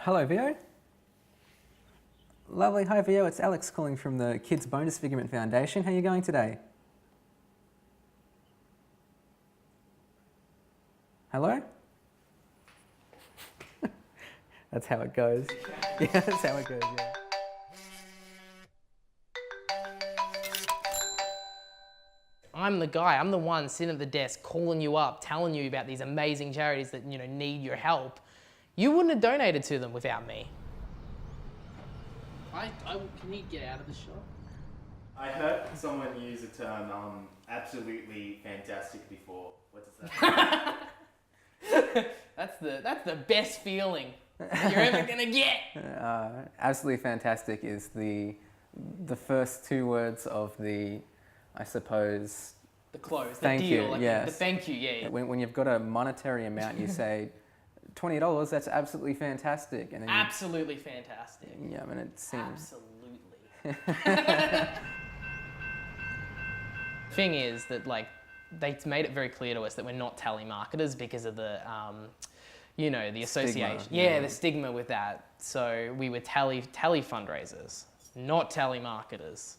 Hello, Vio. Lovely. Hi, Vio. It's Alex calling from the Kids Bonus Figurement Foundation. How are you going today? Hello? That's how it goes. Yeah, that's how it goes, yeah. I'm the guy, I'm the one sitting at the desk calling you up, telling you about these amazing charities that, need your help. You wouldn't have donated to them without me. Can you get out of the shop? I heard someone use the term absolutely fantastic before. What does that mean? That's the best feeling you're ever gonna get. Absolutely fantastic is the first two words of the, I suppose, the close, thank the deal, you, like yes. the thank you, yeah. When you've got a monetary amount, you say, $20, that's absolutely fantastic. And then absolutely fantastic. Yeah, I mean, it seems... Absolutely. Thing is that, they made it very clear to us that we're not telemarketers because of the, the association. Stigma, yeah, the stigma with that. So we were tele fundraisers, not telemarketers.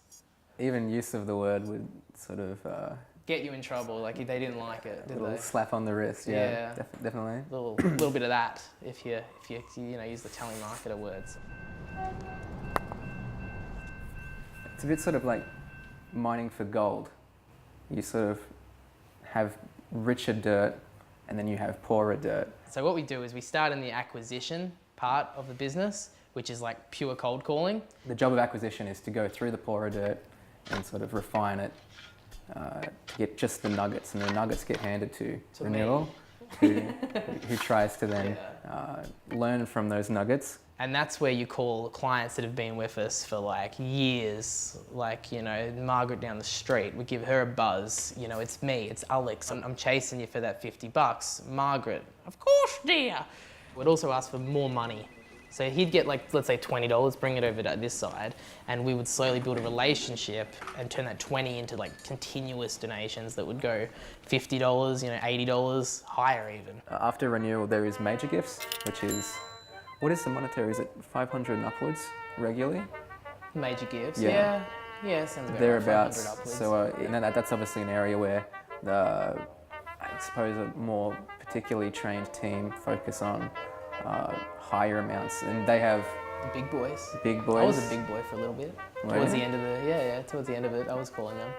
Even use of the word would sort of... get you in trouble, they didn't like it, did they? Slap on the wrist, yeah. Definitely. A little bit of that if you use the telemarketer words. It's a bit sort of like mining for gold. You sort of have richer dirt and then you have poorer dirt. So what we do is we start in the acquisition part of the business, which is like pure cold calling. The job of acquisition is to go through the poorer dirt and sort of refine it to get just the nuggets, and the nuggets get handed to Renewal, who tries to then learn from those nuggets. And that's where you call clients that have been with us for years, Margaret down the street. We give her a buzz, it's me, it's Alex, I'm chasing you for that $50. Margaret, of course, dear. We'd also ask for more money. So he'd get let's say $20, bring it over to this side, and we would slowly build a relationship and turn that 20 into continuous donations that would go $50, $80, higher even. After renewal, there is major gifts, which is, what is the monetary? Is it 500 and upwards regularly? Major gifts, yeah, sounds about thereabouts. Right, 500 upwards. So that's obviously an area where I suppose a more particularly trained team focus on higher amounts, and they have the big boys. Big boys. I was a big boy for a little bit. Towards the end of towards the end of it, I was calling them.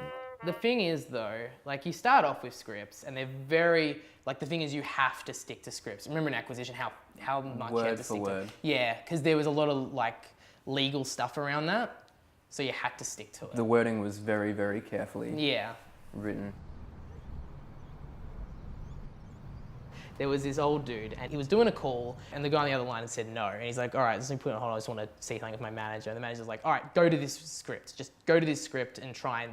The thing is though, you start off with scripts, and they're very, the thing is you have to stick to scripts. Remember in acquisition how much you had to stick to. Yeah, because there was a lot of legal stuff around that, so you had to stick to it. The wording was very, very carefully written. There was this old dude, and he was doing a call, and the guy on the other line had said no. And he's like, all right, just let me put it on hold. I just want to see something with my manager. And the manager's like, all right, go to this script. Just go to this script and try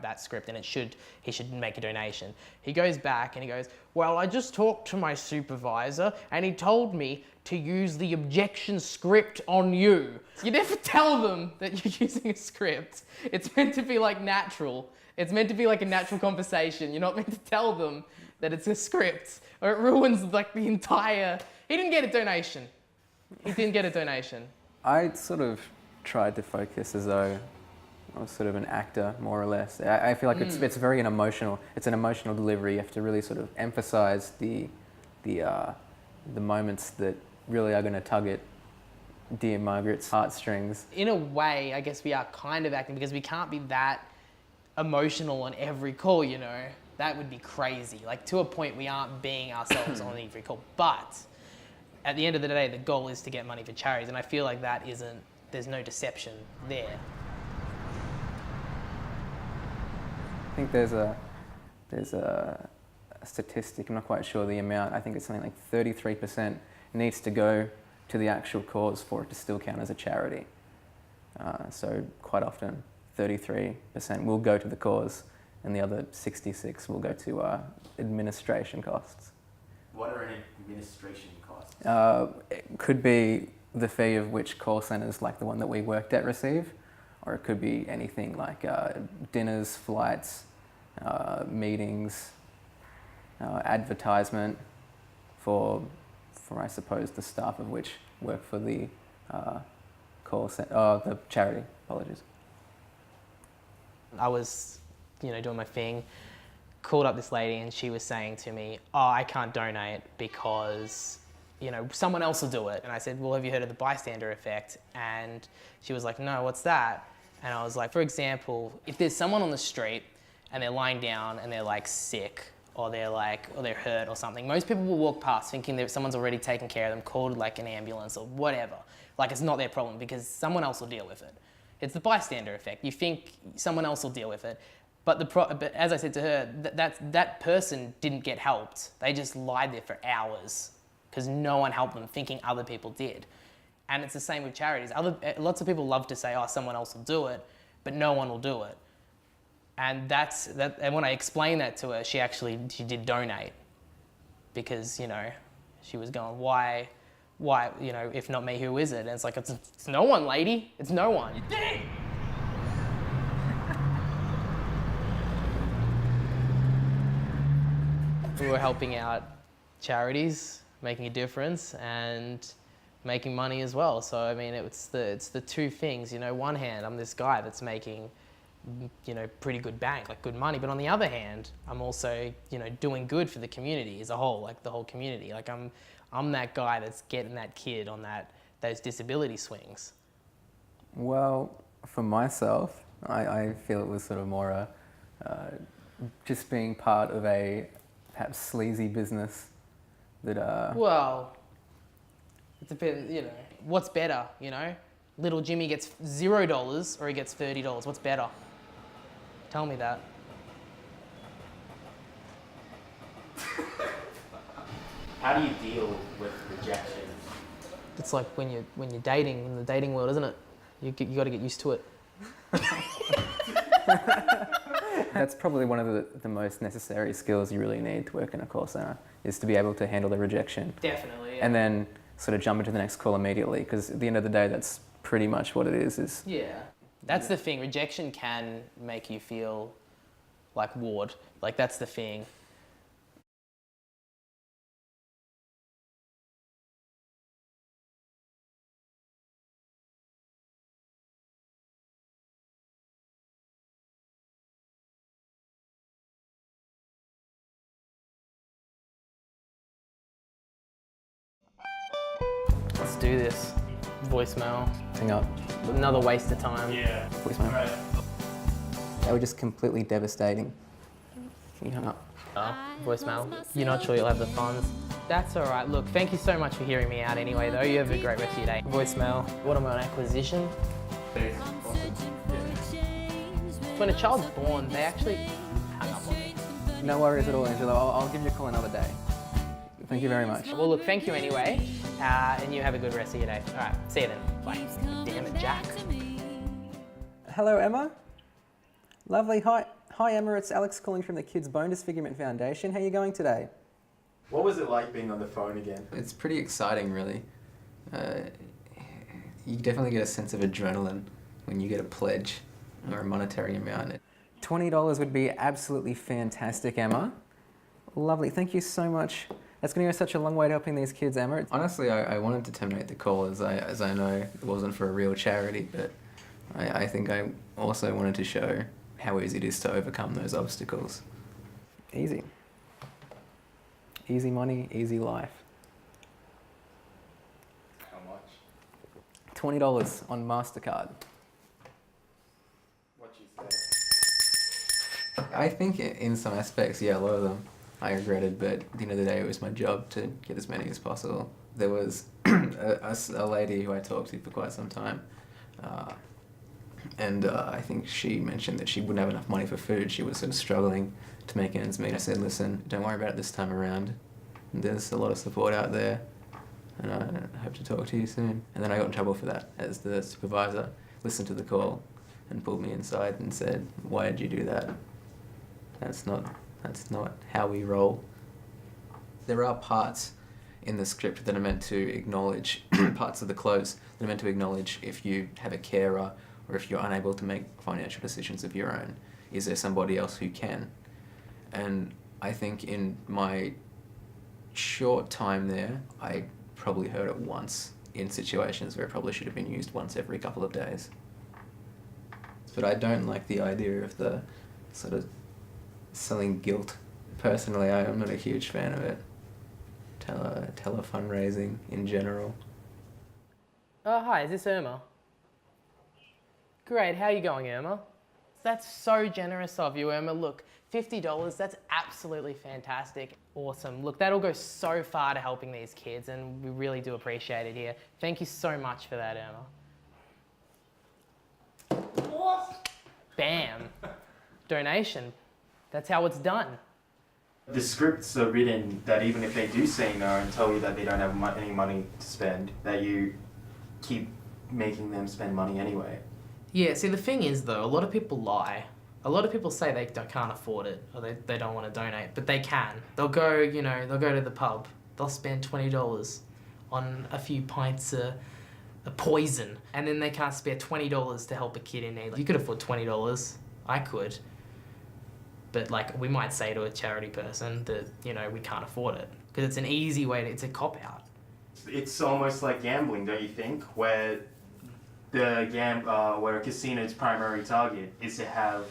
that script, and he should make a donation. He goes back and he goes, well, I just talked to my supervisor, and he told me to use the objection script on you. You never tell them that you're using a script. It's meant to be natural. It's meant to be a natural conversation. You're not meant to tell them that it's a script, or it ruins the entire... He didn't get a donation. He didn't get a donation. I sort of tried to focus as though I was sort of an actor, more or less. I feel like it's very an emotional delivery. You have to really sort of emphasize the moments that really are going to tug at dear Margaret's heartstrings. In a way, I guess we are kind of acting, because we can't be that emotional on every call, That would be crazy. To a point, we aren't being ourselves on every call. But at the end of the day, the goal is to get money for charities, and I feel like that isn't, there's no deception there. I think there's a statistic, I'm not quite sure the amount, I think it's something 33% needs to go to the actual cause for it to still count as a charity. So quite often, 33% will go to the cause, and the other 66 will go to administration costs. What are any administration costs? It could be the fee of which call centres like the one that we worked at receive, or it could be anything like dinners, flights, meetings, advertisement for I suppose the staff of which work for the the charity. Apologies. I was, doing my thing, called up this lady and she was saying to me, oh, I can't donate because, someone else will do it. And I said, well, have you heard of the bystander effect? And she was like, no, what's that? And I was like, for example, if there's someone on the street and they're lying down and they're like sick or they're hurt or something, most people will walk past thinking that someone's already taken care of them, called like an ambulance or whatever. Like it's not their problem because someone else will deal with it. It's the bystander effect. You think someone else will deal with it. But but as I said to her, that person didn't get helped. They just lied there for hours because no one helped them, thinking other people did. And it's the same with charities. Lots of people love to say, oh, someone else will do it, but no one will do it. And and when I explained that to her, she did donate because, she was going, why, if not me, who is it? And it's like, it's no one, lady. It's no one. You did! We were helping out charities, making a difference, and making money as well. So I mean, it's the two things. One hand, I'm this guy that's making, pretty good bank, like good money. But on the other hand, I'm also, doing good for the community as a whole, like the whole community. Like I'm that guy that's getting that kid on those disability swings. Well, for myself, I feel it was sort of more just being part of a perhaps sleazy business that. Well, it depends. What's better? Little Jimmy gets $0 or he gets $30. What's better? Tell me that. How do you deal with rejection? It's like when you're dating in the dating world, isn't it? You got to get used to it. That's probably one of the most necessary skills you really need to work in a call center, is to be able to handle the rejection. Definitely. Yeah. And then sort of jump into the next call immediately, because at the end of the day, that's pretty much what it is. Yeah. That's the thing. Rejection can make you feel like Ward. Like that's the thing. Let's do this. Voicemail. Hang up. Another waste of time. Yeah. Voicemail. Right. They were just completely devastating. You hung up. Voicemail. You're not sure you'll have the funds. That's all right. Look, thank you so much for hearing me out anyway, though. You have a great rest of your day. Voicemail. What am I on acquisition? When a child's born, they actually hang up on me. No worries at all, Angela. I'll give you a call another day. Thank you very much. Well, look, thank you anyway, and you have a good rest of your day. All right, see you then. Bye. Damn it, Jack. Hello, Emma. Lovely. Hi, Emma. It's Alex calling from the Kids Bone Disfigurement Foundation. How are you going today? What was it like being on the phone again? It's pretty exciting, really. You definitely get a sense of adrenaline when you get a pledge or a monetary amount. $20 would be absolutely fantastic, Emma. Lovely. Thank you so much. That's going to go such a long way to helping these kids, Emma. Honestly, I wanted to terminate the call as I know it wasn't for a real charity, but I think I also wanted to show how easy it is to overcome those obstacles. Easy. Easy money, easy life. How much? $20 on MasterCard. What you say? I think in some aspects, yeah, a lot of them I regretted, but at the end of the day, it was my job to get as many as possible. There was a lady who I talked to for quite some time, and I think she mentioned that she wouldn't have enough money for food. She was sort of struggling to make ends meet. I said, listen, don't worry about it this time around. There's a lot of support out there, and I hope to talk to you soon. And then I got in trouble for that, as the supervisor listened to the call and pulled me inside and said, why did you do that? That's not how we roll. There are parts in the script that are meant to acknowledge, parts of the close that are meant to acknowledge if you have a carer or if you're unable to make financial decisions of your own. Is there somebody else who can? And I think in my short time there, I probably heard it once, in situations where it probably should have been used once every couple of days. But I don't like the idea of the sort of selling guilt. Personally, I'm not a huge fan of it. Telefundraising in general. Oh, hi, is this Irma? Great, how are you going, Irma? That's so generous of you, Irma. Look, $50, that's absolutely fantastic. Awesome. Look, that'll go so far to helping these kids, and we really do appreciate it here. Thank you so much for that, Irma. What? Bam. Donation. That's how it's done. The scripts are written that even if they do say no and tell you that they don't have any money to spend, that you keep making them spend money anyway. Yeah, see, the thing is, though, a lot of people lie. A lot of people say they can't afford it, or they don't want to donate, but they can. They'll go, they'll go to the pub. They'll spend $20 on a few pints of poison, and then they can't spare $20 to help a kid in need. You could afford $20. I could. But, like, we might say to a charity person that, we can't afford it. Because it's an easy way it's a cop-out. It's almost like gambling, don't you think? Where where a casino's primary target is to have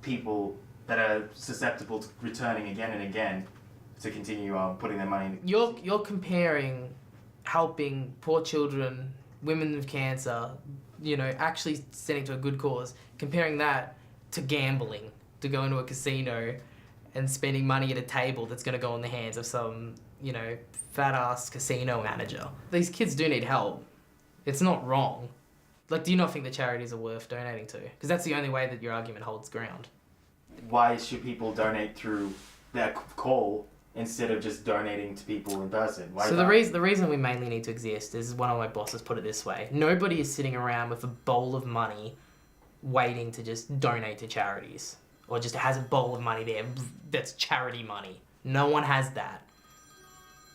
people that are susceptible to returning again and again to continue putting their money in. You're comparing helping poor children, women with cancer, actually sending to a good cause, comparing that to gambling, to go into a casino and spending money at a table that's going to go in the hands of some, fat-ass casino manager. These kids do need help. It's not wrong. Like, do you not think the charities are worth donating to? Because that's the only way that your argument holds ground. Why should people donate through that call instead of just donating to people in person? The reason we mainly need to exist is one of my bosses put it this way. Nobody is sitting around with a bowl of money waiting to just donate to charities. Or just has a bowl of money there that's charity money. No one has that.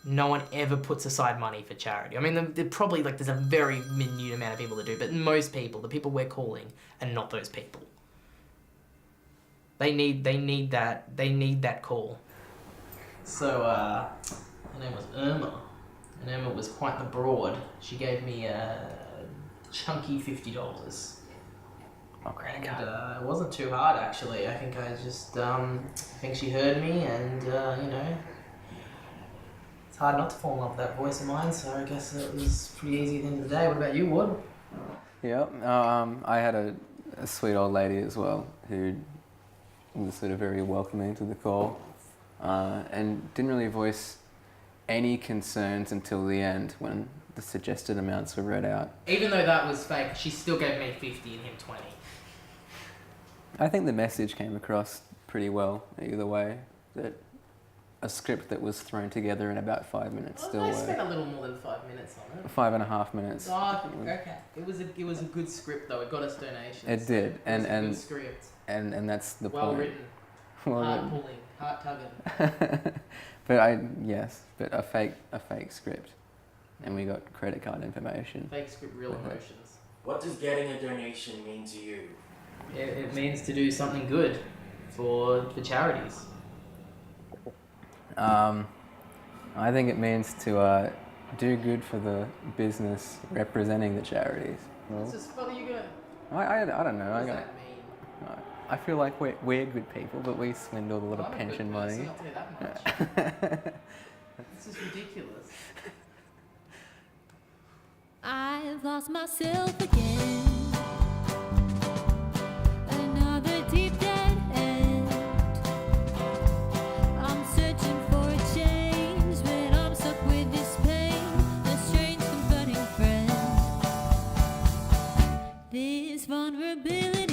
No one ever puts aside money for charity. I mean, they're probably, there's a very minute amount of people that do, but most people, the people we're calling, are not those people. They need that call. So, her name was Irma, and Irma was quite the broad. She gave me a chunky $50. Oh, credit card. It wasn't too hard, actually. I think I just, I think she heard me, and, it's hard not to fall in love with that voice of mine, so I guess it was pretty easy at the end of the day. What about you, Ward? Yeah, I had a sweet old lady as well who was sort of very welcoming to the call and didn't really voice any concerns until the end when the suggested amounts were read out. Even though that was fake, she still gave me 50 and him 20. I think the message came across pretty well either way, that a script that was thrown together in about 5 minutes still I worked. spent a little more than 5 minutes on it. 5.5 minutes. Oh, okay. It was a good script though. It got us donations. It did, It was a good script. and that's the Well point. written. Well Heart written. pulling. Heart tugging. but a fake script, and we got credit card information. Fake script, real emotions. What does getting a donation mean to you? It means to do something good for charities. I think it means to do good for the business representing the charities. It's just, what are you gonna? I don't know. What does that mean? I feel like we're good people, but we swindle a lot of pension money. I'll tell you that much. This is ridiculous. I've lost myself again. Another deep dead end. I'm searching for a change, but I'm stuck with this pain. A strange comforting friend. This vulnerability.